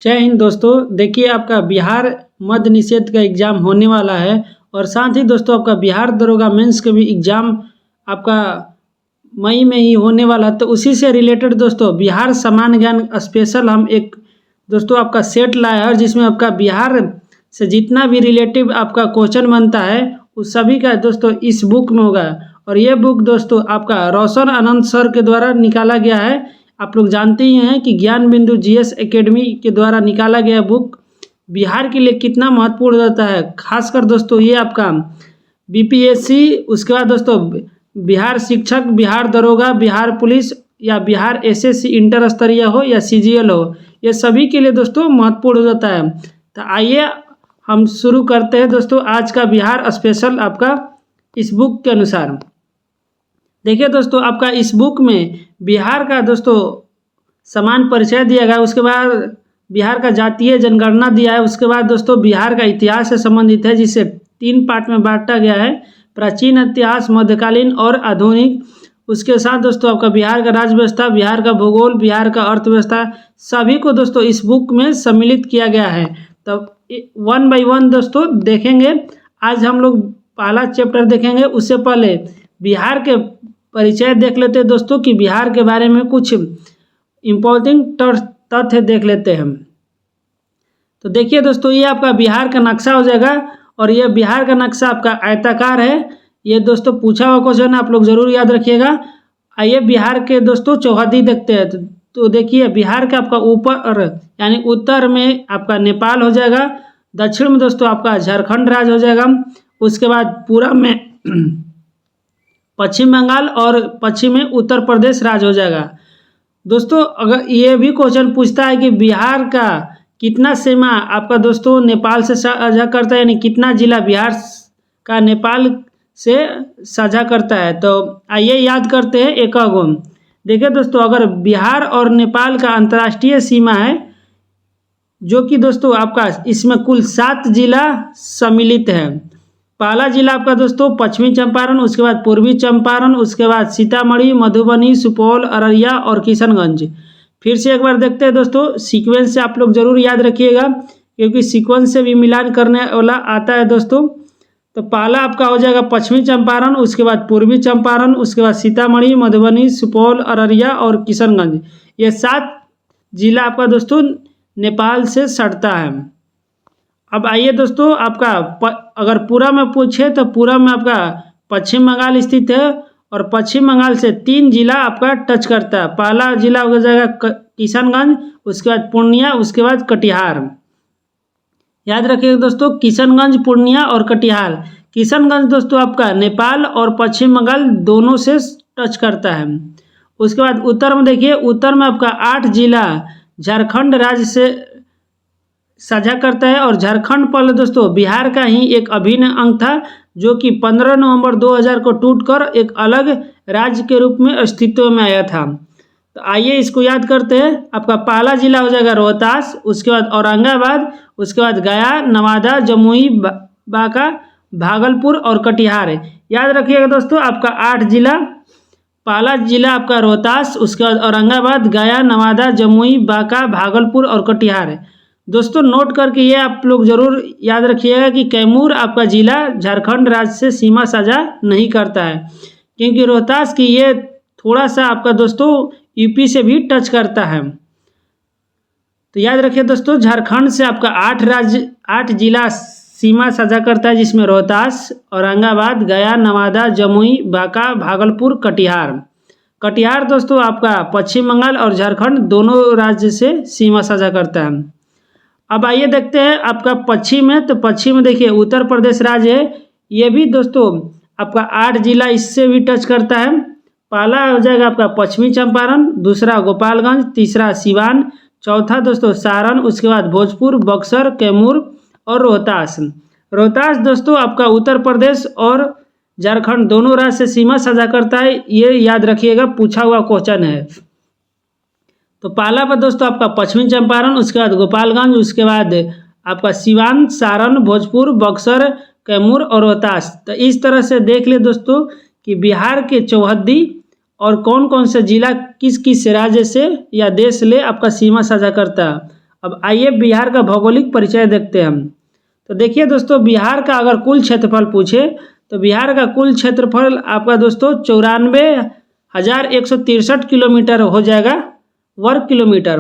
जय हिंद दोस्तों। देखिए आपका बिहार मद्य निषेध का एग्ज़ाम होने वाला है और साथ ही दोस्तों आपका बिहार दरोगा मेंस का भी एग्ज़ाम आपका मई में ही होने वाला है। तो उसी से रिलेटेड दोस्तों बिहार सामान्य ज्ञान स्पेशल हम एक दोस्तों आपका सेट लाया है, जिसमें आपका बिहार से जितना भी रिलेटिव आपका क्वेश्चन बनता है उस सभी का दोस्तों इस बुक में होगा। और ये बुक दोस्तों आपका रोशन आनंद सर के द्वारा निकाला गया है। आप लोग जानते ही हैं कि ज्ञान बिंदु जीएस एकेडमी के द्वारा निकाला गया बुक बिहार के लिए कितना महत्वपूर्ण रहता है। खासकर दोस्तों ये आपका बीपीएससी, उसके बाद दोस्तों बिहार शिक्षक, बिहार दरोगा, बिहार पुलिस या बिहार एसएससी इंटर स्तरीय हो या सीजीएल हो, ये सभी के लिए दोस्तों महत्वपूर्ण हो जाता है। तो आइए हम शुरू करते हैं दोस्तों आज का बिहार स्पेशल आपका इस बुक के अनुसार। देखिए दोस्तों आपका इस बुक में बिहार का दोस्तों समान परिचय दिया गया है, उसके बाद बिहार का जातीय जनगणना दिया है, उसके बाद दोस्तों बिहार का इतिहास से संबंधित है, जिसे 3 पार्ट में बांटा गया है, प्राचीन इतिहास, मध्यकालीन और आधुनिक। उसके साथ दोस्तों आपका बिहार का राज्य व्यवस्था, बिहार का भूगोल, बिहार का अर्थव्यवस्था, सभी को दोस्तों इस बुक में सम्मिलित किया गया है। तब 1 बाय 1 दोस्तों देखेंगे। आज हम लोग पहला चैप्टर देखेंगे, उससे पहले बिहार के परिचय देख लेते हैं दोस्तों कि बिहार के बारे में कुछ इम्पोर्टेंट तथ्य देख लेते हैं। तो देखिए दोस्तों ये आपका बिहार का नक्शा हो जाएगा और ये बिहार का नक्शा आपका आयताकार है। ये दोस्तों पूछा हुआ क्वेश्चन आप लोग जरूर याद रखिएगा। आइए बिहार के दोस्तों चौहद्दी देखते हैं। तो देखिए बिहार का आपका ऊपर यानी उत्तर में आपका नेपाल हो जाएगा, दक्षिण में दोस्तों आपका झारखंड राज्य हो जाएगा, उसके बाद पूरब में पश्चिम बंगाल और पश्चिम में उत्तर प्रदेश राज्य हो जाएगा। दोस्तों अगर ये भी क्वेश्चन पूछता है कि बिहार का कितना सीमा आपका दोस्तों नेपाल से साझा करता है, यानी कितना जिला बिहार का नेपाल से साझा करता है, तो आइए याद करते हैं एक गो। देखिए दोस्तों अगर बिहार और नेपाल का अंतर्राष्ट्रीय सीमा है, जो कि दोस्तों आपका इसमें कुल 7 जिला सम्मिलित है। पहला जिला आपका दोस्तों पश्चिमी चंपारण, उसके बाद पूर्वी चंपारण, उसके बाद सीतामढ़ी, मधुबनी, सुपौल, अररिया और किशनगंज। फिर से एक बार देखते हैं दोस्तों, सीक्वेंस से आप लोग जरूर याद रखिएगा क्योंकि सीक्वेंस से भी मिलान करने वाला आता है दोस्तों। तो पहला आपका हो जाएगा पश्चिमी चंपारण, उसके बाद पूर्वी चंपारण, उसके बाद सीतामढ़ी, मधुबनी, सुपौल, अररिया और किशनगंज। ये 7 जिला आपका दोस्तों नेपाल से सटता है। अब आइए दोस्तों आपका अगर पूरा में पूछे तो पूरा में आपका पश्चिम बंगाल स्थित है और पश्चिम बंगाल से 3 जिला आपका टच करता है। पहला जिला हो जाएगा किशनगंज, उसके बाद पूर्णिया, उसके बाद कटिहार। याद रखिएगा दोस्तों किशनगंज, पूर्णिया और कटिहार। किशनगंज दोस्तों आपका नेपाल और पश्चिम बंगाल दोनों से टच करता है। उसके बाद उत्तर में देखिए, उत्तर में आपका 8 जिला झारखंड राज्य से साझा करता है और झारखंड पहले दोस्तों बिहार का ही एक अभिन्न अंग था, जो कि 15 नवंबर 2000 को टूटकर एक अलग राज्य के रूप में अस्तित्व में आया था। तो आइए इसको याद करते हैं। आपका पहला जिला हो जाएगा रोहतास, उसके बाद औरंगाबाद, उसके बाद गया, नवादा, जमुई, बांका, भागलपुर और कटिहार। याद रखिएगा दोस्तों आपका 8 जिला, पहला जिला आपका रोहतास, उसके बाद औरंगाबाद, गया, नवादा, जमुई, बांका, भागलपुर और कटिहार। दोस्तों नोट करके ये आप लोग जरूर याद रखिएगा कि कैमूर आपका जिला झारखंड राज्य से सीमा साझा नहीं करता है, क्योंकि रोहतास की ये थोड़ा सा आपका दोस्तों यूपी से भी टच करता है। तो याद रखिए दोस्तों झारखंड से आपका 8 जिला सीमा साझा करता है, जिसमें रोहतास, औरंगाबाद, गया, नवादा, जमुई, बांका, भागलपुर, कटिहार। कटिहार दोस्तों आपका पश्चिम बंगाल और झारखंड दोनों राज्य से सीमा साझा करता है। अब आइए देखते हैं आपका पश्चिम में। तो पश्चिम में देखिए उत्तर प्रदेश राज्य है, ये भी दोस्तों आपका 8 जिला इससे भी टच करता है। पहला हो जाएगा आपका पश्चिमी चंपारण, दूसरा गोपालगंज, तीसरा सिवान, चौथा दोस्तों सारण, उसके बाद भोजपुर, बक्सर, कैमूर और रोहतास। रोहतास दोस्तों आपका उत्तर प्रदेश और झारखंड दोनों राज्य से सीमा साझा करता है, ये याद रखिएगा, पूछा हुआ क्वेश्चन है। तो पहला पर दोस्तों आपका पश्चिमी चंपारण, उसके बाद गोपालगंज, उसके बाद आपका सिवान, सारण, भोजपुर, बक्सर, कैमूर और रोहतास। तो इस तरह से देख ले दोस्तों कि बिहार के चौहद्दी और कौन कौन से जिला किस किस राज्य से या देश ले आपका सीमा साझा करता है। अब आइए बिहार का भौगोलिक परिचय देखते हैं हम। तो देखिए दोस्तों, बिहार का अगर कुल क्षेत्रफल पूछे तो बिहार का कुल क्षेत्रफल आपका दोस्तों 94,163 किलोमीटर हो जाएगा, वर्ग किलोमीटर।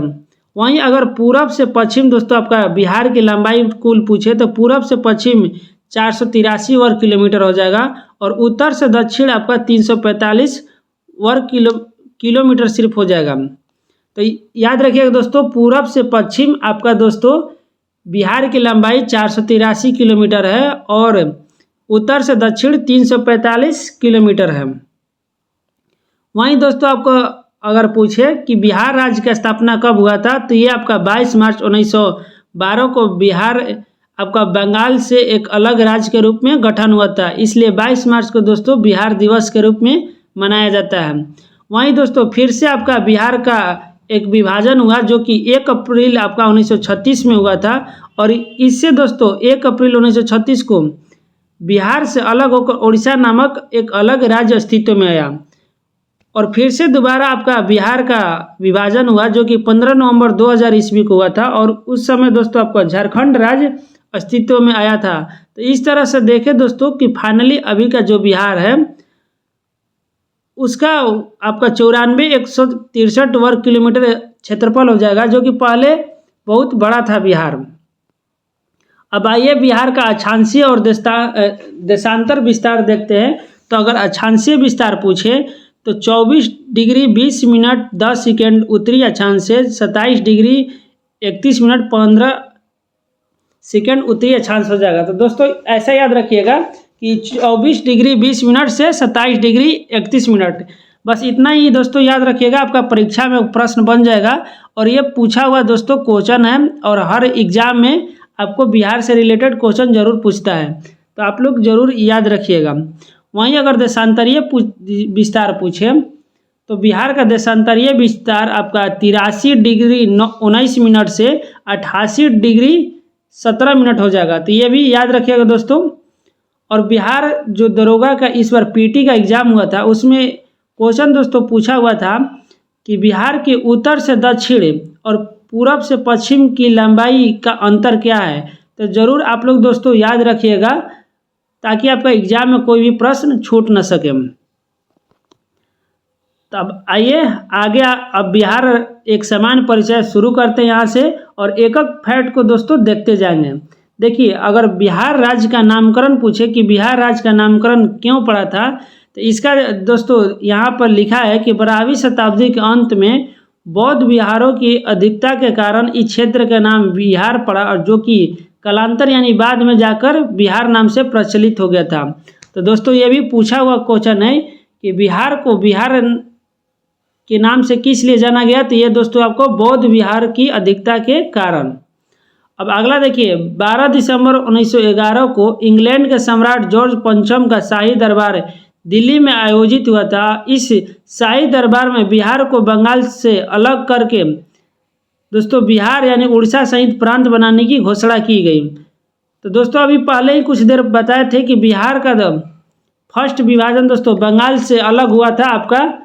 वहीं अगर पूरब से पश्चिम दोस्तों आपका बिहार की लंबाई कुल पूछे तो पूरब से पश्चिम 483 वर्ग किलोमीटर हो जाएगा, और उत्तर से दक्षिण आपका 345 वर्ग किलोमीटर सिर्फ हो जाएगा। तो याद रखिएगा दोस्तों, पूरब से पश्चिम आपका दोस्तों बिहार की लंबाई 483 किलोमीटर है और उत्तर से दक्षिण 345 किलोमीटर है। वहीं दोस्तों आपको अगर पूछे कि बिहार राज्य की स्थापना कब हुआ था, तो ये आपका 22 मार्च 1912 को बिहार आपका बंगाल से एक अलग राज्य के रूप में गठन हुआ था, इसलिए 22 मार्च को दोस्तों बिहार दिवस के रूप में मनाया जाता है। वहीं दोस्तों फिर से आपका बिहार का एक विभाजन हुआ जो कि 1 अप्रैल आपका 1936 में हुआ था, और इससे दोस्तों 1 अप्रैल 1936 को बिहार से अलग होकर उड़ीसा नामक एक अलग राज्य अस्तित्व में आया, और फिर से दोबारा आपका बिहार का विभाजन हुआ जो कि 15 नवंबर 2000 ईस्वी को हुआ था, और उस समय दोस्तों आपका झारखंड राज्य अस्तित्व में आया था। तो इस तरह से देखें दोस्तों कि फाइनली अभी का जो बिहार है उसका आपका 94,163 वर्ग किलोमीटर क्षेत्रफल हो जाएगा, जो कि पहले बहुत बड़ा था बिहार। अब आइए बिहार का अक्षांशीय और देशांतर विस्तार देखते हैं। तो अगर अक्षांशीय विस्तार पूछे तो 24 डिग्री 20 मिनट 10 सेकेंड उत्तरी अक्षांश से 27 डिग्री 31 मिनट 15 सेकेंड उत्तरी अक्षांश हो जाएगा। तो दोस्तों ऐसा याद रखिएगा कि 24 डिग्री 20 मिनट से 27 डिग्री 31 मिनट, बस इतना ही दोस्तों याद रखिएगा, आपका परीक्षा में प्रश्न बन जाएगा। और ये पूछा हुआ दोस्तों क्वेश्चन है, और हर एग्जाम में आपको बिहार से रिलेटेड क्वेश्चन जरूर पूछता है, तो आप लोग जरूर याद रखिएगा। वहीं अगर देशांतरीय विस्तार पूछे तो बिहार का देशांतरीय विस्तार आपका 83 डिग्री 19 मिनट से 88 डिग्री 17 मिनट हो जाएगा, तो ये भी याद रखिएगा दोस्तों। और बिहार जो दरोगा का इस बार पीटी का एग्जाम हुआ था उसमें क्वेश्चन दोस्तों पूछा हुआ था कि बिहार के उत्तर से दक्षिण और पूरब से पश्चिम की लंबाई का अंतर क्या है, तो ज़रूर आप लोग दोस्तों याद रखिएगा ताकि आपका एग्जाम में कोई भी प्रश्न छूट न सके। तब आइए आगे अब बिहार एक समान परिचय शुरू करते हैं यहाँ से, और एक एक फैक्ट को दोस्तों देखते जाएंगे। देखिए, अगर बिहार राज्य का नामकरण पूछे कि बिहार राज्य का नामकरण क्यों पड़ा था, तो इसका दोस्तों यहाँ पर लिखा है कि 12वीं शताब्दी के अंत में बौद्ध विहारों की अधिकता के कारण इस क्षेत्र का नाम बिहार पड़ा, और जो कि कालांतर यानी बाद में जाकर बिहार नाम से प्रचलित हो गया था। तो दोस्तों ये भी पूछा हुआ क्वेश्चन है कि बिहार को बिहार के नाम से किस लिए जाना गया, तो ये दोस्तों आपको बौद्ध विहार की अधिकता के कारण। अब अगला देखिए, 12 दिसंबर 1911 को इंग्लैंड के सम्राट जॉर्ज पंचम का शाही दरबार दिल्ली में आयोजित हुआ था। इस शाही दरबार में बिहार को बंगाल से अलग करके दोस्तों बिहार यानी उड़ीसा सहित प्रांत बनाने की घोषणा की गई। तो दोस्तों अभी पहले ही कुछ देर बताए थे कि बिहार का फर्स्ट विभाजन दोस्तों बंगाल से अलग हुआ था आपका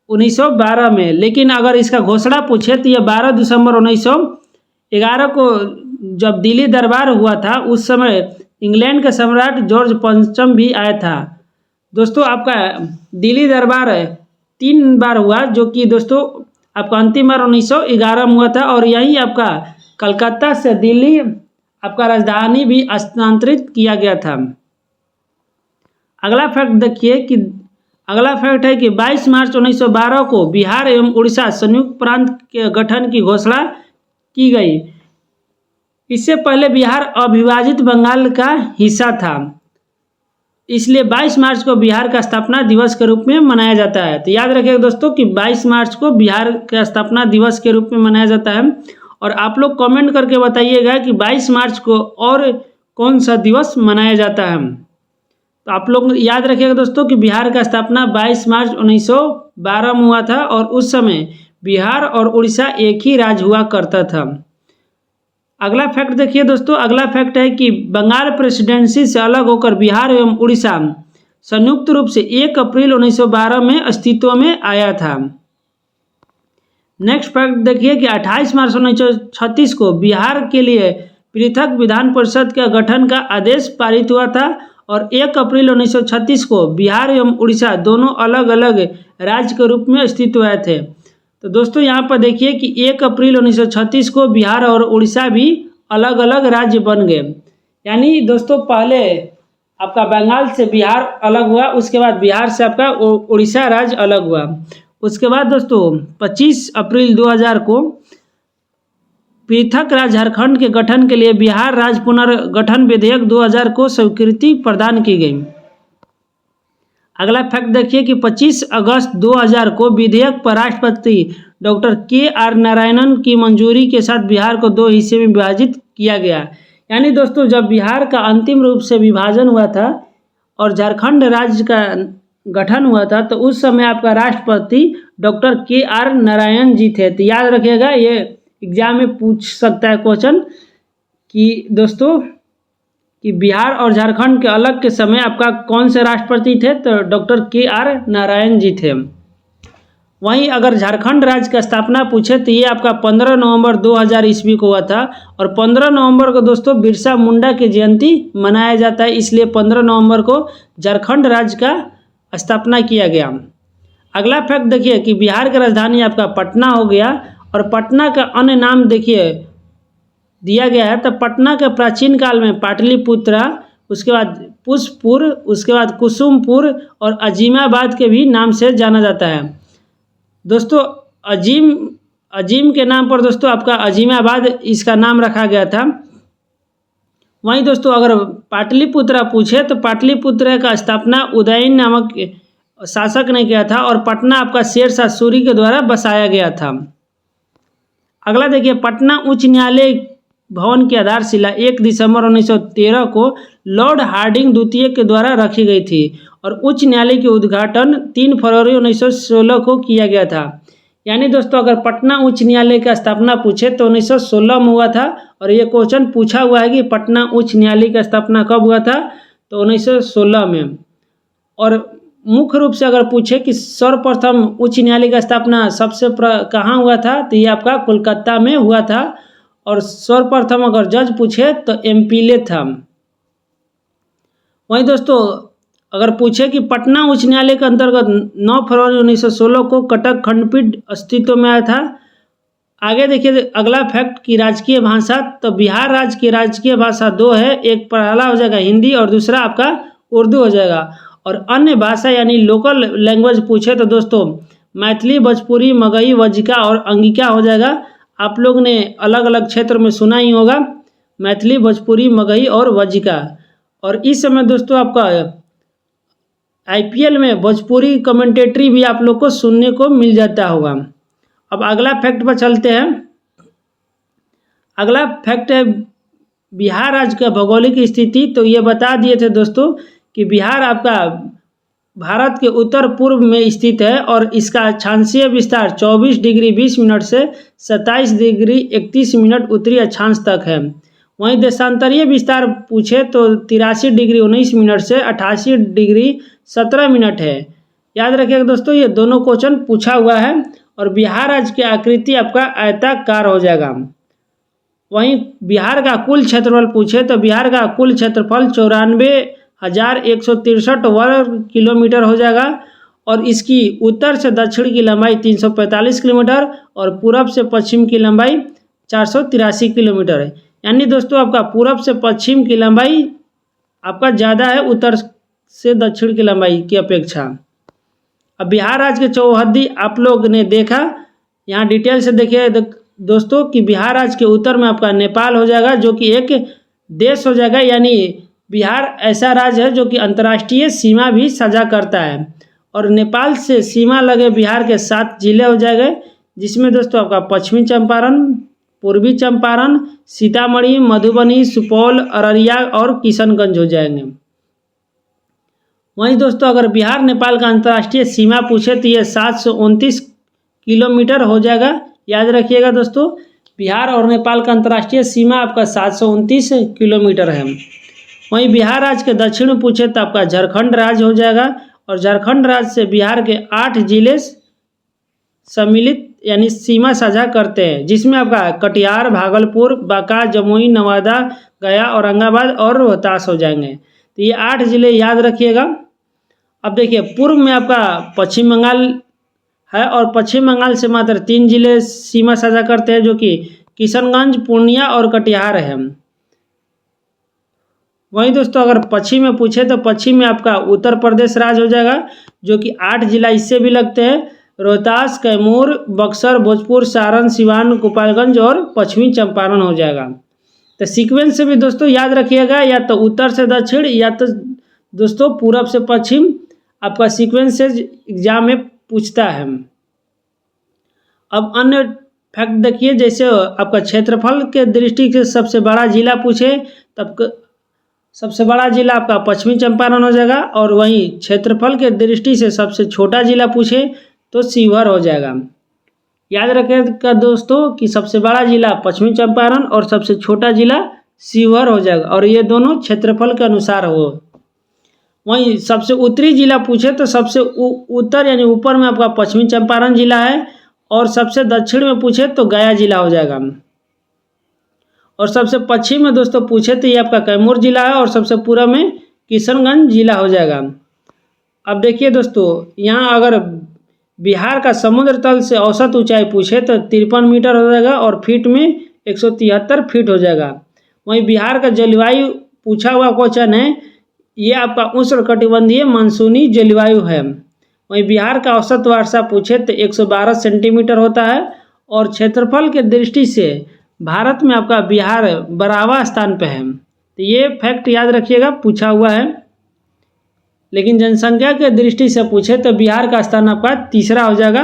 1912 में, लेकिन अगर इसका घोषणा पूछे तो यह 12 दिसंबर 1911 को जब दिल्ली दरबार हुआ था, उस समय इंग्लैंड के सम्राट जॉर्ज पंचम भी आया था। दोस्तों आपका दिल्ली दरबार 3 बार हुआ, जो कि दोस्तों आपका अंतिम बार 1911 में हुआ था, और यही आपका कलकत्ता से दिल्ली आपका राजधानी भी स्थानांतरित किया गया था। अगला फैक्ट देखिए कि अगला फैक्ट है कि 22 मार्च 1912 को बिहार एवं उड़ीसा संयुक्त प्रांत के गठन की घोषणा की गई। इससे पहले बिहार अविभाजित बंगाल का हिस्सा था, इसलिए 22 मार्च को बिहार का स्थापना दिवस के रूप में मनाया जाता है। तो याद रखिएगा दोस्तों कि 22 मार्च को बिहार का स्थापना दिवस के रूप में मनाया जाता है, और आप लोग कमेंट करके बताइएगा कि 22 मार्च को और कौन सा दिवस मनाया जाता है। तो आप लोग याद रखिएगा दोस्तों कि बिहार का स्थापना 22 मार्च 1912 में हुआ था, और उस समय बिहार और उड़ीसा एक ही राज्य हुआ करता था। अगला फैक्ट देखिए दोस्तों, अगला फैक्ट है कि बंगाल प्रेसिडेंसी से अलग होकर बिहार एवं उड़ीसा संयुक्त रूप से 1 अप्रैल 1912 में अस्तित्व में आया था। नेक्स्ट फैक्ट देखिए कि 28 मार्च 1936 को बिहार के लिए पृथक विधान परिषद का गठन का आदेश पारित हुआ था और 1 अप्रैल 1936 को बिहार एवं उड़ीसा दोनों अलग अलग राज्य के रूप में अस्तित्व हुए थे। तो दोस्तों यहाँ पर देखिए कि 1 अप्रैल 1936 को बिहार और उड़ीसा भी अलग अलग राज्य बन गए। यानी दोस्तों पहले आपका बंगाल से बिहार अलग हुआ, उसके बाद बिहार से आपका उड़ीसा राज्य अलग हुआ। उसके बाद दोस्तों 25 अप्रैल 2000 को पृथक राज्य झारखंड के गठन के लिए बिहार राज्य पुनर्गठन विधेयक 2000 को स्वीकृति प्रदान की गई। अगला फैक्ट देखिए कि 25 अगस्त 2000 को विधेयक पर राष्ट्रपति डॉक्टर के.आर. नारायणन की मंजूरी के साथ बिहार को 2 हिस्से में विभाजित किया गया। यानी दोस्तों जब बिहार का अंतिम रूप से विभाजन हुआ था और झारखंड राज्य का गठन हुआ था तो उस समय आपका राष्ट्रपति डॉक्टर के.आर. नारायण जी थे। तो याद रखिएगा, ये एग्जाम में पूछ सकता है क्वेश्चन कि दोस्तों कि बिहार और झारखंड के अलग के समय आपका कौन से राष्ट्रपति थे, तो डॉक्टर के.आर. नारायण जी थे। वहीं अगर झारखंड राज्य का स्थापना पूछे तो ये आपका 15 नवंबर 2000 ईस्वी को हुआ था और 15 नवंबर को दोस्तों बिरसा मुंडा की जयंती मनाया जाता है, इसलिए 15 नवंबर को झारखंड राज्य का स्थापना किया गया। अगला फैक्ट देखिए कि बिहार की राजधानी आपका पटना हो गया और पटना का अन्य नाम देखिए दिया गया है। तो पटना के प्राचीन काल में पाटलिपुत्रा, उसके बाद पुष्पपुर, उसके बाद कुसुमपुर और अजीमाबाद के भी नाम से जाना जाता है। दोस्तों अजीम के नाम पर दोस्तों आपका अजीमाबाद इसका नाम रखा गया था। वहीं दोस्तों अगर पाटलिपुत्रा पूछे तो पाटलिपुत्रा का स्थापना उदयन नामक शासक ने किया था और पटना आपका शेरशाह सूरी के द्वारा बसाया गया था। अगला देखिए पटना उच्च न्यायालय भवन की आधारशिला 1 दिसंबर 1913 को लॉर्ड हार्डिंग द्वितीय के द्वारा रखी गई थी और उच्च न्यायालय के उद्घाटन 3 फरवरी 1916 को किया गया था। यानी दोस्तों अगर पटना उच्च न्यायालय का स्थापना पूछे तो 1916 में हुआ था और ये क्वेश्चन पूछा हुआ है कि पटना उच्च न्यायालय का स्थापना कब हुआ था, तो 1916 में। और मुख्य रूप से अगर पूछे कि सर्वप्रथम उच्च न्यायालय का स्थापना सबसे कहाँ हुआ था, तो ये आपका कोलकाता में हुआ था। और सर्वप्रथम अगर जज पूछे तो एमपीले था। वहीं दोस्तों अगर पूछे कि पटना उच्च न्यायालय के अंतर्गत 9 फरवरी 1916 को कटक खंडपीठ अस्तित्व में आया था। आगे देखिए अगला फैक्ट कि राजकीय भाषा, तो बिहार राज्य की राजकीय भाषा 2 है, एक पहला हो जाएगा हिंदी और दूसरा आपका उर्दू हो जाएगा। और अन्य भाषा यानी लोकल लैंग्वेज पूछे तो दोस्तों मैथिली, भोजपुरी, मगही, वज्जिका और अंगिका हो जाएगा। आप लोग ने अलग अलग क्षेत्र में सुना ही होगा मैथिली, भोजपुरी, मगही और वज्जिका। और इस समय दोस्तों आपका आईपीएल में भोजपुरी कमेंटेटरी भी आप लोग को सुनने को मिल जाता होगा। अब अगला फैक्ट पर चलते हैं। अगला फैक्ट है बिहार राज्य का भौगोलिक स्थिति। तो ये बता दिए थे दोस्तों कि बिहार आपका भारत के उत्तर पूर्व में स्थित है और इसका अक्षांशीय विस्तार 24 डिग्री 20 मिनट से 27 डिग्री 31 मिनट उत्तरी अक्षांश तक है। वहीं देशांतरीय विस्तार पूछे तो 83 डिग्री 19 मिनट से 88 डिग्री 17 मिनट है। याद रखिएगा दोस्तों ये दोनों क्वेश्चन पूछा हुआ है। और बिहार राज्य की आकृति आपका आयताकार हो जाएगा। वहीं बिहार का कुल क्षेत्रफल पूछे तो बिहार का कुल क्षेत्रफल 94,163 वर्ग किलोमीटर हो जाएगा और इसकी उत्तर से दक्षिण की लंबाई 345 किलोमीटर और पूरब से पश्चिम की लंबाई 483 किलोमीटर है। यानी दोस्तों आपका पूरब से पश्चिम की लंबाई आपका ज़्यादा है उत्तर से दक्षिण की लंबाई की अपेक्षा। अब बिहार राज्य के चौहद्दी आप लोग ने देखा, यहाँ डिटेल से देखिए दोस्तों कि बिहार राज्य के उत्तर में आपका नेपाल हो जाएगा जो कि एक देश हो जाएगा। यानी बिहार ऐसा राज्य है जो कि अंतर्राष्ट्रीय सीमा भी साझा करता है। और नेपाल से सीमा लगे बिहार के 7 जिले हो जाएंगे जिसमें दोस्तों आपका पश्चिमी चंपारण, पूर्वी चंपारण, सीतामढ़ी, मधुबनी, सुपौल, अररिया और किशनगंज हो जाएंगे। वहीं दोस्तों अगर बिहार नेपाल का अंतर्राष्ट्रीय सीमा पूछे तो ये 729 किलोमीटर हो जाएगा। याद रखिएगा दोस्तों बिहार और नेपाल का अंतर्राष्ट्रीय सीमा आपका 729 किलोमीटर है। वहीं बिहार राज्य के दक्षिण में पूछे तो आपका झारखंड राज्य हो जाएगा और झारखंड राज्य से बिहार के 8 जिले सम्मिलित यानी सीमा साझा करते हैं, जिसमें आपका कटिहार, भागलपुर, बांका, जमुई, नवादा, गया, औरंगाबाद और रोहतास हो जाएंगे। तो ये 8 जिले याद रखिएगा। अब देखिए पूर्व में आपका पश्चिम बंगाल है और पश्चिम बंगाल से मात्र 3 जिले सीमा साझा करते हैं, जो कि किशनगंज, पूर्णिया और कटिहार है। वहीं दोस्तों अगर पश्चिम में पूछे तो पश्चिम में आपका उत्तर प्रदेश राज्य हो जाएगा, जो कि 8 जिला इससे भी लगते हैं, रोहतास, कैमूर, बक्सर, भोजपुर, सारण, सिवान, गोपालगंज और पश्चिमी चंपारण हो जाएगा। तो सीक्वेंस से भी दोस्तों याद रखिएगा, या तो उत्तर से दक्षिण या तो दोस्तों पूरब से पश्चिम, आपका सीक्वेंस से एग्जाम में पूछता है। अब अन्य फैक्ट देखिए, जैसे आपका क्षेत्रफल के दृष्टि से सबसे बड़ा जिला पूछे तब सबसे बड़ा जिला आपका पश्चिमी चंपारण हो जाएगा, और वहीं क्षेत्रफल के दृष्टि से सबसे छोटा जिला पूछे तो शिवहर हो जाएगा। याद रखिएगा दोस्तों कि सबसे बड़ा जिला पश्चिमी चंपारण और सबसे छोटा जिला शिवहर हो जाएगा, और ये दोनों क्षेत्रफल के अनुसार हो। वहीं सबसे उत्तरी जिला पूछे तो सबसे उत्तर यानी ऊपर में आपका पश्चिमी चंपारण जिला है, और सबसे दक्षिण में पूछे तो गया जिला हो जाएगा, और सबसे पश्चिम में दोस्तों पूछे तो ये आपका कैमूर जिला है, और सबसे पूर्व में किशनगंज जिला हो जाएगा। अब देखिए दोस्तों यहाँ अगर बिहार का समुद्र तल से औसत ऊंचाई पूछे तो 53 मीटर हो जाएगा, और फीट में 173 फीट हो जाएगा। वहीं बिहार का जलवायु पूछा हुआ क्वेश्चन है, ये आपका उष्णकटिबंधीय मानसूनी जलवायु है। वहीं बिहार का औसत वर्षा पूछे तो 112 सेंटीमीटर होता है, और क्षेत्रफल के दृष्टि से भारत में आपका बिहार 12वां स्थान पे है। तो ये फैक्ट याद रखिएगा, पूछा हुआ है। लेकिन जनसंख्या के दृष्टि से पूछे तो बिहार का स्थान आपका तीसरा हो जाएगा।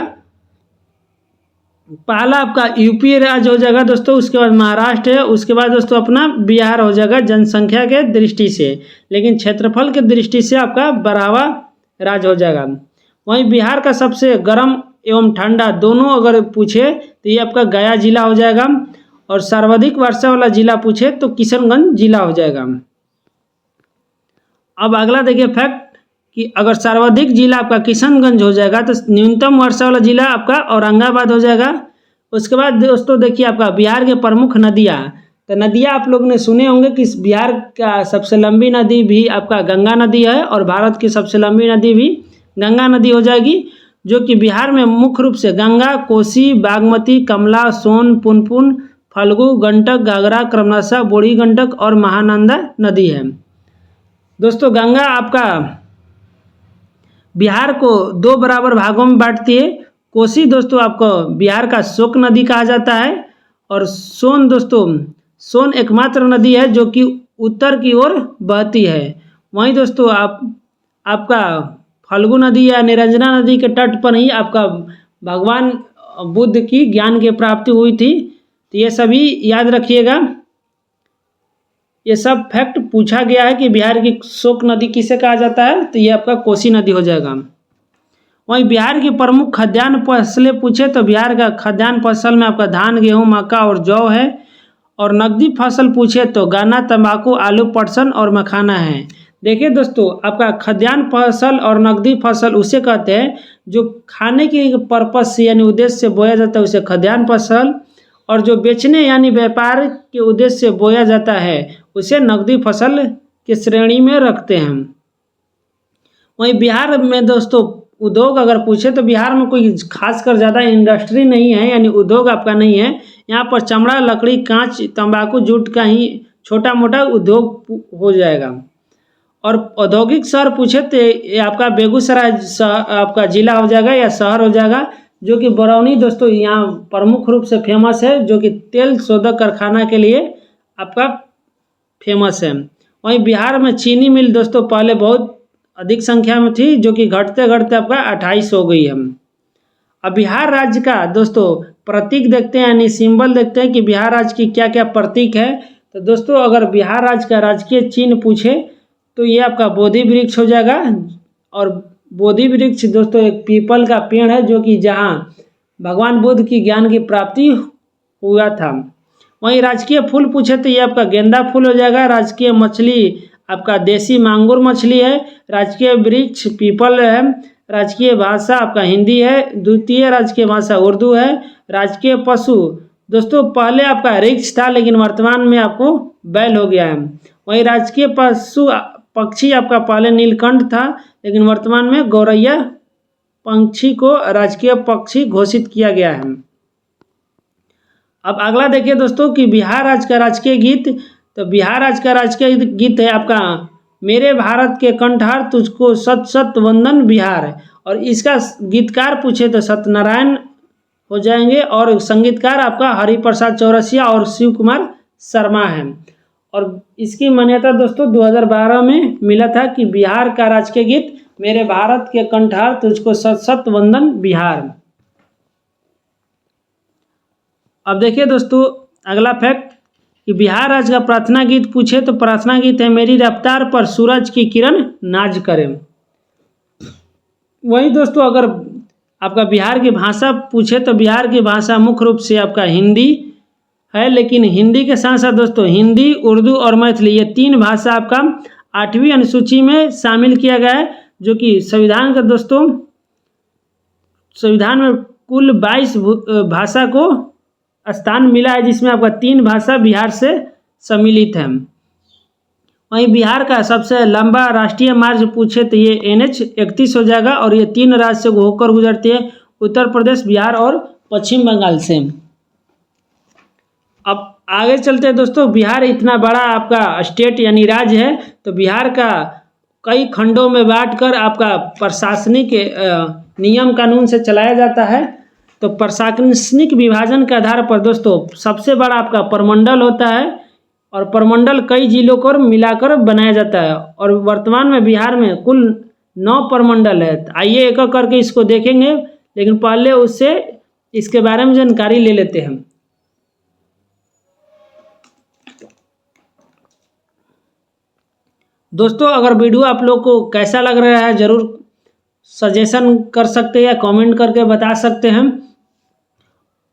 पहला आपका यूपी राज्य हो जाएगा दोस्तों, उसके बाद महाराष्ट्र है, उसके बाद दोस्तों अपना बिहार हो जाएगा जनसंख्या के दृष्टि से, लेकिन क्षेत्रफल के दृष्टि से आपका 12वां राज्य हो जाएगा। वहीं बिहार का सबसे गर्म एवं ठंडा दोनों अगर पूछे तो ये आपका गया जिला हो जाएगा, और सर्वाधिक वर्षा वाला जिला पूछे तो किशनगंज जिला हो जाएगा। अब अगला देखिए फैक्ट कि अगर सर्वाधिक जिला आपका किशनगंज हो जाएगा तो न्यूनतम वर्षा वाला जिला आपका औरंगाबाद हो जाएगा। उसके बाद दोस्तों देखिए आपका बिहार के प्रमुख नदियाँ, तो नदियाँ आप लोग ने सुने होंगे कि बिहार का सबसे लंबी नदी भी आपका गंगा नदी है, और भारत की सबसे लंबी नदी भी गंगा नदी हो जाएगी, जो कि बिहार में मुख्य रूप से गंगा, कोसी, बागमती, कमला, सोन, पुनपुन, फल्गु, गंडक, घाघरा, क्रमशः बूढ़ी गंडक और महानंदा नदी है। दोस्तों गंगा आपका बिहार को 2 बराबर भागों में बांटती है। कोसी दोस्तों आपको बिहार का शोक नदी कहा जाता है, और सोन दोस्तों सोन एकमात्र नदी है जो कि उत्तर की ओर बहती है। वहीं दोस्तों आपका फल्गु नदी या निरंजना नदी के तट पर ही आपका भगवान बुद्ध की ज्ञान की प्राप्ति हुई थी। तो ये सभी याद रखिएगा, ये सब फैक्ट पूछा गया है कि बिहार की शोक नदी किसे कहा जाता है, तो ये आपका कोसी नदी हो जाएगा। वहीं बिहार की प्रमुख खाद्यान्न फसलें पूछे तो बिहार का खाद्यान्न फसल में आपका धान, गेहूं, मक्का और जौ है, और नकदी फसल पूछे तो गन्ना, तंबाकू, आलू, पटसन और मखाना है। देखिए दोस्तों आपका खाद्यान्न फसल और नकदी फसल उसे कहते हैं जो खाने के पर्पज से यानी उद्देश्य से बोया जाता है उसे खाद्यान्न फसल, और जो बेचने यानी व्यापार के उद्देश्य से बोया जाता है उसे नकदी फसल की श्रेणी में रखते हैं। वहीं बिहार में दोस्तों उद्योग अगर पूछे तो बिहार में कोई खासकर ज़्यादा इंडस्ट्री नहीं है, यानी उद्योग आपका नहीं है। यहाँ पर चमड़ा, लकड़ी, कांच, तंबाकू, जूट का ही छोटा मोटा उद्योग हो जाएगा। और औद्योगिक शहर पूछे तो ये आपका बेगूसराय आपका जिला हो जाएगा या शहर हो जाएगा, जो कि बरौनी दोस्तों यहाँ प्रमुख रूप से फेमस है, जो कि तेल शोधक कारखाना के लिए आपका फेमस है। वहीं बिहार में चीनी मिल दोस्तों पहले बहुत अधिक संख्या में थी, जो कि घटते घटते आपका 28 हो गई है। अब बिहार राज्य का दोस्तों प्रतीक देखते हैं यानी सिंबल देखते हैं कि बिहार राज्य की क्या क्या प्रतीक है। तो दोस्तों अगर बिहार राज्य का राजकीय चिन्ह पूछे तो ये आपका बोधि वृक्ष हो जाएगा, और बोधि वृक्ष दोस्तों एक पीपल का पेड़ है जो कि जहाँ भगवान बुद्ध की ज्ञान की प्राप्ति हुआ था। वहीं राजकीय फूल पूछे तो ये आपका गेंदा फूल हो जाएगा। राजकीय मछली आपका देसी मांगुर मछली है। राजकीय वृक्ष पीपल है। राजकीय भाषा आपका हिंदी है, द्वितीय राजकीय भाषा उर्दू है। राजकीय पशु दोस्तों पहले आपका रिक्स था, लेकिन वर्तमान में आपको बैल हो गया है। वहीं राजकीय पशु पक्षी आपका पहले नीलकंठ था, लेकिन वर्तमान में गौरैया पंछी को राजकीय पक्षी घोषित किया गया है। अब अगला देखिए दोस्तों कि बिहार राज्य का राजकीय गीत। तो बिहार राज्य का राजकीय गीत है आपका मेरे भारत के कंठहार तुझको सत सत वंदन बिहार। और इसका गीतकार पूछे तो सत्यनारायण हो जाएंगे, और संगीतकार आपका हरिप्रसाद चौरसिया और शिव कुमार शर्मा है। और इसकी मान्यता दोस्तों 2012 में मिला था कि बिहार का राजकीय गीत मेरे भारत के कंठहार तुझको सत सत वंदन बिहार। अब देखिए दोस्तों अगला फैक्ट कि बिहार राज्य का प्रार्थना गीत पूछे तो प्रार्थना गीत है मेरी रफ्तार पर सूरज की किरण नाज करे। वही दोस्तों अगर आपका बिहार की भाषा पूछे तो बिहार की भाषा मुख्य रूप से आपका हिंदी है, लेकिन हिंदी के साथ साथ दोस्तों हिंदी, उर्दू और मैथिली ये 3 भाषा आपका 8वीं अनुसूची में शामिल किया गया है, जो कि संविधान का दोस्तों संविधान में कुल 22 भाषा को स्थान मिला है, जिसमें आपका 3 भाषा बिहार से सम्मिलित है। वहीं बिहार का सबसे लंबा राष्ट्रीय मार्ग पूछे तो ये NH 31 हो जाएगा, और ये 3 राज्य से होकर गुजरती है, उत्तर प्रदेश, बिहार और पश्चिम बंगाल से। अब आगे चलते हैं दोस्तों। बिहार इतना बड़ा आपका स्टेट यानी राज्य है, तो बिहार का कई खंडों में बांटकर आपका प्रशासनिक नियम कानून से चलाया जाता है। तो प्रशासनिक विभाजन के आधार पर दोस्तों सबसे बड़ा आपका प्रमंडल होता है, और प्रमंडल कई जिलों को मिलाकर बनाया जाता है। और वर्तमान में बिहार में कुल 9 प्रमंडल है। आइए एक एक करके इसको देखेंगे, लेकिन पहले उससे इसके बारे में जानकारी ले लेते हैं। दोस्तों अगर वीडियो आप लोग को कैसा लग रहा है ज़रूर सजेशन कर सकते हैं या कमेंट करके बता सकते हैं।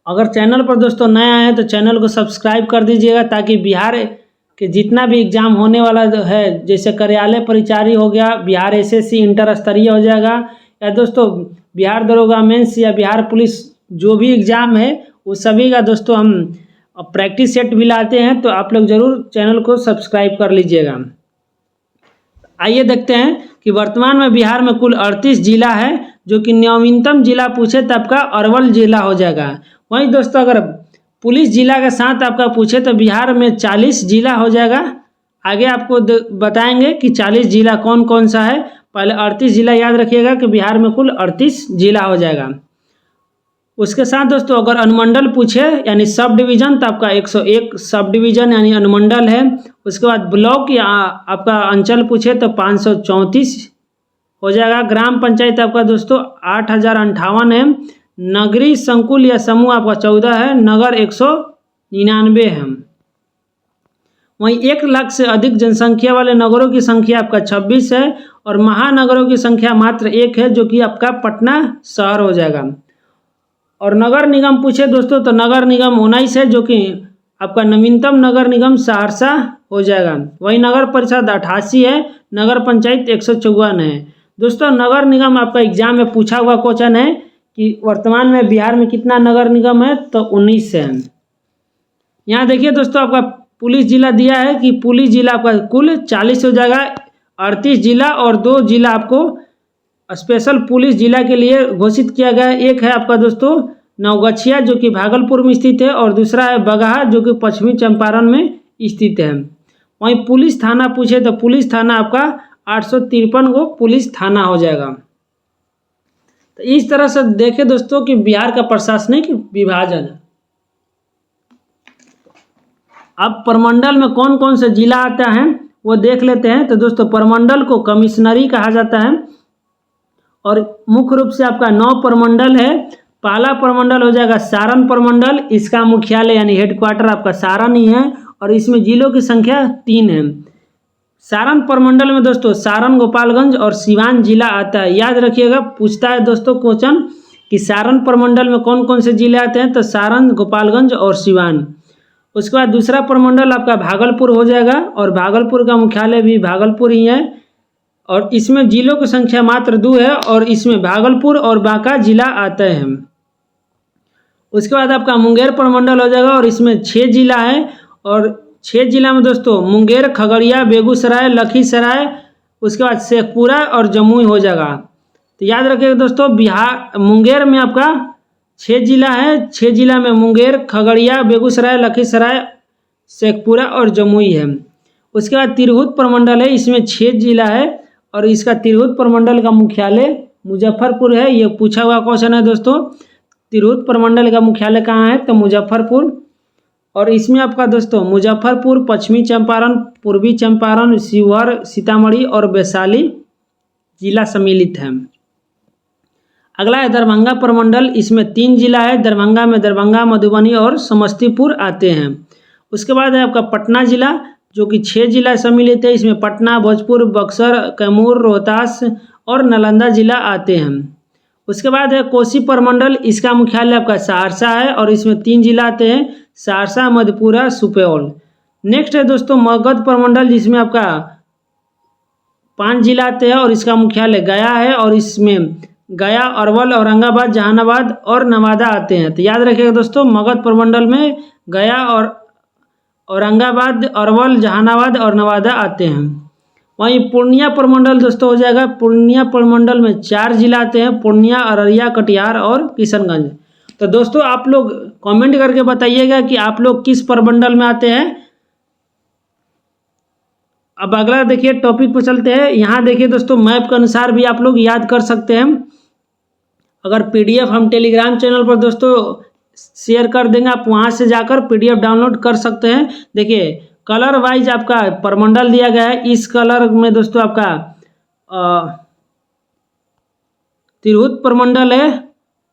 अगर चैनल पर दोस्तों नए आए हैं तो चैनल को सब्सक्राइब कर दीजिएगा, ताकि बिहार के जितना भी एग्ज़ाम होने वाला है, जैसे कार्यालय परिचारी हो गया, बिहार SSC इंटर स्तरीय हो जाएगा, या दोस्तों बिहार दरोगा मेंस या बिहार पुलिस जो भी एग्ज़ाम है उस सभी का दोस्तों हम प्रैक्टिस सेट भी लाते हैं, तो आप लोग ज़रूर चैनल को सब्सक्राइब कर लीजिएगा। आइए देखते हैं कि वर्तमान में बिहार में कुल 38 जिला है, जो कि नवीनतम जिला पूछे तो आपका अरवल जिला हो जाएगा। वहीं दोस्तों अगर पुलिस जिला के साथ आपका पूछे तो बिहार में 40 जिला हो जाएगा। आगे आपको बताएंगे कि 40 जिला कौन कौन सा है। पहले 38 जिला याद रखिएगा कि बिहार में कुल 38 जिला हो जाएगा। उसके साथ दोस्तों अगर अनुमंडल पूछे यानी सब डिवीज़न तो आपका 101 सब डिवीज़न यानी अनुमंडल है। उसके बाद ब्लॉक या आपका अंचल पूछे तो 534 हो जाएगा। ग्राम पंचायत आपका दोस्तों 8058 है। नगरीय संकुल या समूह आपका 14 है। नगर 199 है। वहीं 1 लाख से अधिक जनसंख्या वाले नगरों की संख्या आपका 26 है, और महानगरों की संख्या मात्र 1 है, जो कि आपका पटना शहर हो जाएगा। और नगर निगम पूछे दोस्तों तो नगर निगम 19 है, जो कि आपका नवीनतम नगर निगम सहरसा हो जाएगा। वहीं नगर परिषद 88 है। नगर पंचायत 154 है। दोस्तों नगर निगम आपका एग्जाम में पूछा हुआ क्वेश्चन है कि वर्तमान में बिहार में कितना नगर निगम है, तो 19 है। यहाँ देखिए दोस्तों आपका पुलिस जिला दिया है कि पुलिस जिला आपका कुल 40 हो जाएगा। 38 जिला और 2 जिला आपको स्पेशल पुलिस जिला के लिए घोषित किया गया है। एक है आपका दोस्तों नवगछिया जो कि भागलपुर में स्थित है, और दूसरा है बगहा जो कि पश्चिमी चंपारण में स्थित है। वहीं पुलिस थाना पूछे तो पुलिस थाना आपका 853 को पुलिस थाना हो जाएगा। तो इस तरह से देखें दोस्तों कि बिहार का प्रशासनिक विभाजन। अब प्रमंडल में कौन कौन से जिला आता है वो देख लेते हैं। तो दोस्तों प्रमंडल को कमिश्नरी कहा जाता है, और मुख्य रूप से आपका 9 प्रमंडल है। पहला प्रमंडल हो जाएगा सारण प्रमंडल। इसका मुख्यालय यानी हेडक्वार्टर आपका सारण ही है, और इसमें जिलों की संख्या 3 है। सारण प्रमंडल में दोस्तों सारण, गोपालगंज और सिवान जिला आता है। याद रखिएगा पूछता है दोस्तों क्वेश्चन कि सारण प्रमंडल में कौन कौन से जिले आते हैं, तो सारण, गोपालगंज और सिवान। उसके बाद दूसरा प्रमंडल आपका भागलपुर हो जाएगा, और भागलपुर का मुख्यालय भी भागलपुर ही है। और इसमें जिलों की संख्या मात्र 2 है और इसमें भागलपुर और बांका जिला आते हैं। उसके बाद आपका मुंगेर प्रमंडल हो जाएगा और इसमें 6 जिला है और 6 जिला में दोस्तों मुंगेर, खगड़िया, बेगूसराय, लखीसराय, उसके बाद शेखपुरा और जमुई हो जाएगा। तो याद रखिएगा दोस्तों, बिहार मुंगेर में आपका 6 जिला है, 6 जिला में मुंगेर, खगड़िया, बेगूसराय, लखीसराय, शेखपुरा और जमुई है। उसके बाद तिरहुत प्रमंडल है, इसमें 6 जिला है और इसका तिरहुत प्रमंडल का मुख्यालय मुजफ्फरपुर है। ये पूछा हुआ क्वेश्चन है दोस्तों, तिरहुत प्रमंडल का मुख्यालय कहाँ है, तो मुजफ्फरपुर। और इसमें आपका दोस्तों मुजफ्फरपुर, पश्चिमी चंपारण, पूर्वी चंपारण, शिवहर, सीतामढ़ी और वैशाली जिला सम्मिलित है। अगला है दरभंगा प्रमंडल, इसमें 3 जिला है, दरभंगा में दरभंगा, मधुबनी और समस्तीपुर आते हैं। उसके बाद है आपका पटना जिला जो कि 6 जिला सम्मिलित है, इसमें पटना, भोजपुर, बक्सर, कैमूर, रोहतास और नालंदा जिला आते हैं। उसके बाद है कोसी प्रमंडल, इसका मुख्यालय आपका सहरसा है और इसमें 3 जिला आते हैं, सहरसा, मधेपुरा, सुपौल। नेक्स्ट है दोस्तों मगध प्रमंडल, जिसमें आपका 5 जिला आते हैं और इसका मुख्यालय गया है और इसमें गया, अरवल, औरंगाबाद, जहानाबाद और नवादा आते हैं। तो याद रखिएगा दोस्तों, मगध प्रमंडल में गया और औरंगाबाद, अरवल, जहानाबाद और नवादा आते हैं। वहीं पूर्णिया प्रमंडल दोस्तों हो जाएगा, पूर्णिया प्रमंडल में 4 जिला आते हैं, पूर्णिया, अररिया, कटिहार और किशनगंज। तो दोस्तों आप लोग कमेंट करके बताइएगा कि आप लोग किस प्रमंडल में आते हैं। अब अगला देखिए टॉपिक पर चलते हैं। यहाँ देखिए दोस्तों मैप के अनुसार भी आप लोग याद कर सकते हैं। अगर पीडीएफ हम टेलीग्राम चैनल पर दोस्तों शेयर कर देंगे, आप वहाँ से जाकर पीडीएफ डाउनलोड कर सकते हैं। देखिए कलर वाइज आपका प्रमंडल दिया गया है। इस कलर में दोस्तों आपका तिरहुत प्रमंडल है,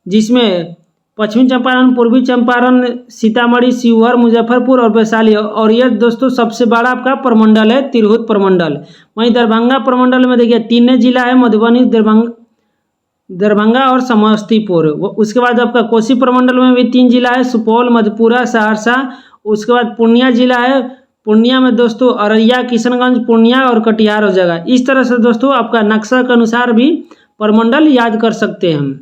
जिसमें पश्चिमी चंपारण, पूर्वी चंपारण, सीतामढ़ी, शिवहर, मुजफ्फरपुर और वैशाली, और यह दोस्तों सबसे बड़ा आपका प्रमंडल है तिरहुत प्रमंडल। वहीं दरभंगा प्रमंडल में देखिए 3 जिला है, मधुबनी, दरभंगा और समस्तीपुर। उसके बाद आपका कोसी प्रमंडल में भी 3 जिला है, सुपौल, मधेपुरा, सहरसा। उसके बाद पूर्णिया जिला है, पूर्णिया में दोस्तों अररिया, किशनगंज, पूर्णिया और कटिहार हो जाएगा। इस तरह से दोस्तों आपका नक्शा के अनुसार भी प्रमंडल याद कर सकते हैं।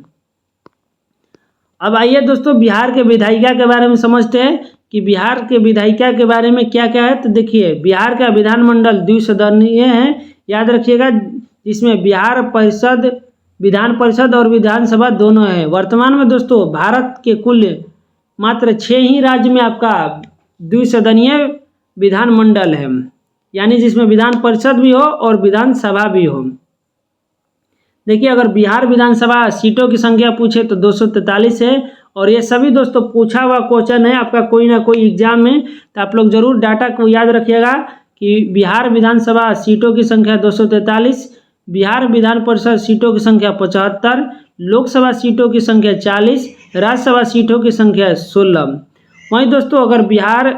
अब आइए दोस्तों बिहार के विधायिका के बारे में समझते हैं कि बिहार के विधायिका के बारे में क्या क्या है। तो देखिए बिहार का विधानमंडल द्विसदनीय है, याद रखिएगा, जिसमें बिहार परिषद, विधान परिषद और विधानसभा दोनों है। वर्तमान में दोस्तों भारत के कुल मात्र 6 ही राज्य में आपका द्विसदनीय विधानमंडल है, यानी जिसमें विधान परिषद भी हो और विधानसभा भी हो। देखिए अगर बिहार विधानसभा सीटों की संख्या पूछे तो 243 है और ये सभी दोस्तों पूछा हुआ क्वेश्चन है आपका कोई ना कोई एग्जाम में, तो आप लोग जरूर डाटा को याद रखिएगा कि बिहार विधानसभा सीटों की संख्या 243, बिहार विधान परिषद सीटों की संख्या 75, लोकसभा सीटों की संख्या 40, राज्यसभा सीटों की संख्या 16। वहीं दोस्तों अगर बिहार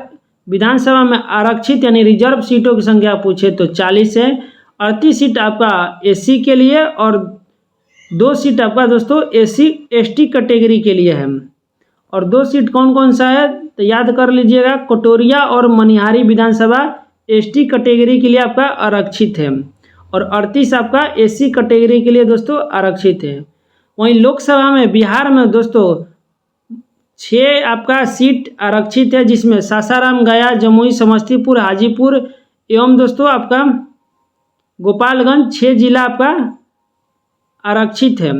विधानसभा में आरक्षित यानी रिजर्व सीटों की संख्या पूछे तो 40 है। 38 सीट आपका एससी के लिए और 2 सीट आपका दोस्तों एससी एसटी कैटेगरी के लिए है। और 2 सीट कौन कौन सा है तो याद कर लीजिएगा, कटोरिया और मनिहारी विधानसभा एसटी कैटेगरी के लिए आपका आरक्षित है और 38 आपका एससी कैटेगरी के लिए दोस्तों आरक्षित है। वहीं लोकसभा में बिहार में दोस्तों 6 आपका सीट आरक्षित है, जिसमें सासाराम, गया, जमुई, समस्तीपुर, हाजीपुर एवं दोस्तों आपका गोपालगंज 6 जिला आपका आरक्षित है।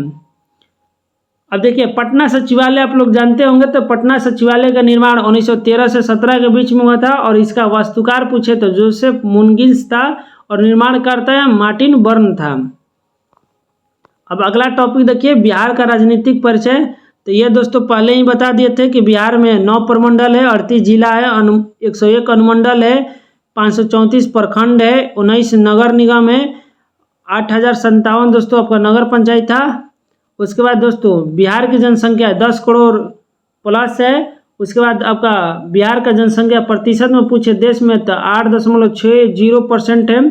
अब देखिए पटना सचिवालय आप लोग जानते होंगे, तो पटना सचिवालय का निर्माण 1913 से 17 के बीच में हुआ था और इसका वास्तुकार पूछे तो जोसेफ मुनगिस था और निर्माणकर्ता है मार्टिन बर्न था। अब अगला टॉपिक देखिए बिहार का राजनीतिक परिचय। तो ये दोस्तों पहले ही बता दिए थे कि बिहार में 9 प्रमंडल है, 38 जिला है, 101 अनुमंडल है, 534 प्रखंड है, 19 नगर निगम है, 8057 दोस्तों आपका नगर पंचायत था। उसके बाद दोस्तों बिहार की जनसंख्या 10 करोड़ प्लस है। उसके बाद आपका बिहार का जनसंख्या प्रतिशत में पूछे देश में तो 8.60% है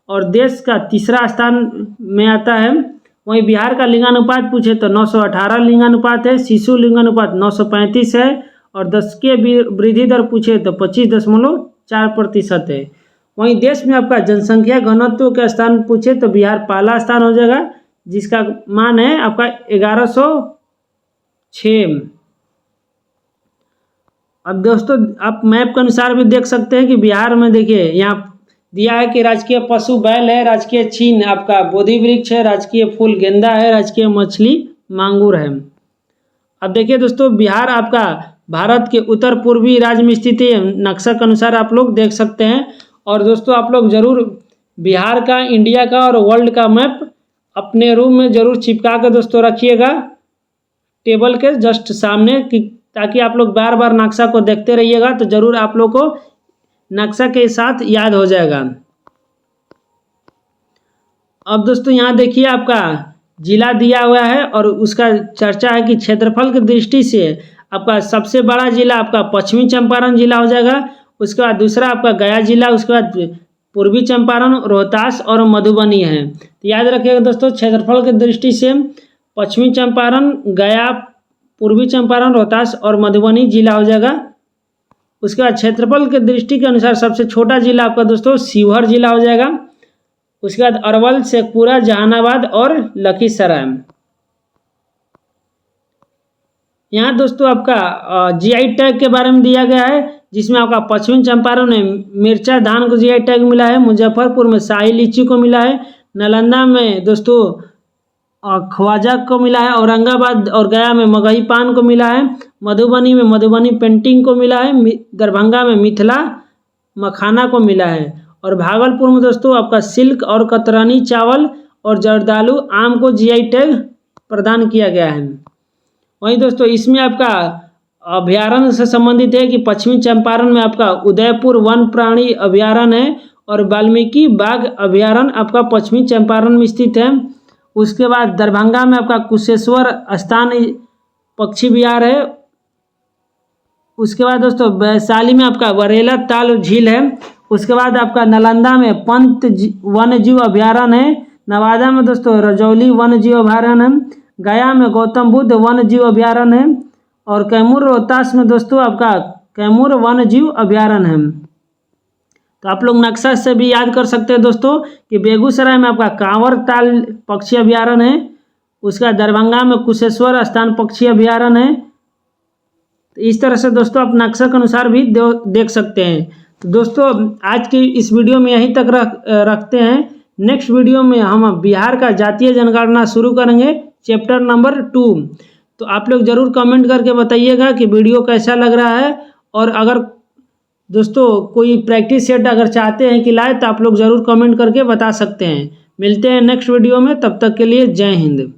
और देश का तीसरा स्थान में आता है। वहीं बिहार का लिंगानुपात पूछे तो 918 लिंगानुपात है, शिशु लिंगानुपात 935 है और 10 के वृद्धि दर पूछे तो 25.4% है। वहीं देश में आपका जनसंख्या घनत्व का स्थान पूछे तो बिहार पहला स्थान हो जाएगा, जिसका मान है आपका 1106। अब दोस्तों आप मैप के अनुसार भी देख सकते हैं कि बिहार में देखिए यहाँ दिया है कि राजकीय पशु बैल है, राजकीय चिन्ह आपका बोधि वृक्ष है, राजकीय फूल गेंदा है, राजकीय मछली मांगुर है। अब देखिए दोस्तों बिहार आपका भारत के उत्तर पूर्वी राज्य में स्थित है, नक्शा के अनुसार आप लोग देख सकते हैं। और दोस्तों आप लोग जरूर बिहार का, इंडिया का और वर्ल्ड का मैप अपने रूम में जरूर चिपका के दोस्तों रखिएगा टेबल के जस्ट सामने, ताकि आप लोग बार बार नक्शा को देखते रहिएगा तो जरूर आप लोग को नक्शा के साथ याद हो जाएगा। अब दोस्तों यहाँ देखिए आपका जिला दिया हुआ है और उसका चर्चा है कि क्षेत्रफल की दृष्टि से आपका सबसे बड़ा जिला आपका पश्चिमी चंपारण जिला हो जाएगा। उसके बाद दूसरा आपका गया जिला, उसके बाद पूर्वी चंपारण, रोहतास और मधुबनी है। तो याद रखिएगा दोस्तों क्षेत्रफल की दृष्टि से पश्चिमी चंपारण, गया, पूर्वी चंपारण, रोहतास और मधुबनी जिला हो जाएगा। उसके बाद क्षेत्रफल के दृष्टि के अनुसार सबसे छोटा जिला आपका दोस्तों शिवहर जिला हो जाएगा। उसके बाद अरवल, शेखपुरा, जहानाबाद और लखीसराय। यहाँ दोस्तों आपका जीआई टैग के बारे में दिया गया है, जिसमें आपका पश्चिमी चंपारण में मिर्चा धान को जीआई टैग मिला है, मुजफ्फरपुर में शाही लीची को मिला है, नालंदा में दोस्तों ख्वाजा को मिला है, औरंगाबाद और गया में मगही पान को मिला है, मधुबनी में मधुबनी पेंटिंग को मिला है, दरभंगा में मिथिला मखाना को मिला है, और भागलपुर में दोस्तों आपका सिल्क और कतरनी चावल और जर्दालू आम को जीआई टैग प्रदान किया गया है। वहीं दोस्तों इसमें आपका अभ्यारण्य से संबंधित है कि पश्चिमी चंपारण में आपका उदयपुर वन प्राणी अभ्यारण्य है और वाल्मीकि बाघ अभ्यारण्य आपका पश्चिमी चंपारण में स्थित है। उसके बाद दरभंगा में आपका कुशेश्वर स्थान पक्षी विहार है। उसके बाद दोस्तों वैशाली में आपका बरेला ताल झील है। उसके बाद आपका नालंदा में पंत वन्य जीव अभ्यारण्य है। नवादा में दोस्तों रजौली वन्य जीव अभ्यारण्य है। गया में गौतम बुद्ध वन्य जीव अभ्यारण्य है और कैमूर रोहतास में दोस्तों आपका कैमूर वन्य जीव अभ्यारण्य है। तो आप लोग नक्शा से भी याद कर सकते हैं दोस्तों कि बेगूसराय में आपका कांवर ताल पक्षी अभ्यारण्य है। उसका दरभंगा में कुशेश्वर स्थान पक्षी अभ्यारण्य है। तो इस तरह से दोस्तों आप नक्शा के अनुसार भी देख सकते हैं। तो दोस्तों आज की इस वीडियो में यहीं तक रखते हैं। नेक्स्ट वीडियो में हम बिहार का जातीय जनगणना शुरू करेंगे, चैप्टर नंबर 2। तो आप लोग ज़रूर कमेंट करके बताइएगा कि वीडियो कैसा लग रहा है, और अगर दोस्तों कोई प्रैक्टिस सेट अगर चाहते हैं कि लाए तो आप लोग ज़रूर कमेंट करके बता सकते हैं। मिलते हैं नेक्स्ट वीडियो में, तब तक के लिए जय हिंद।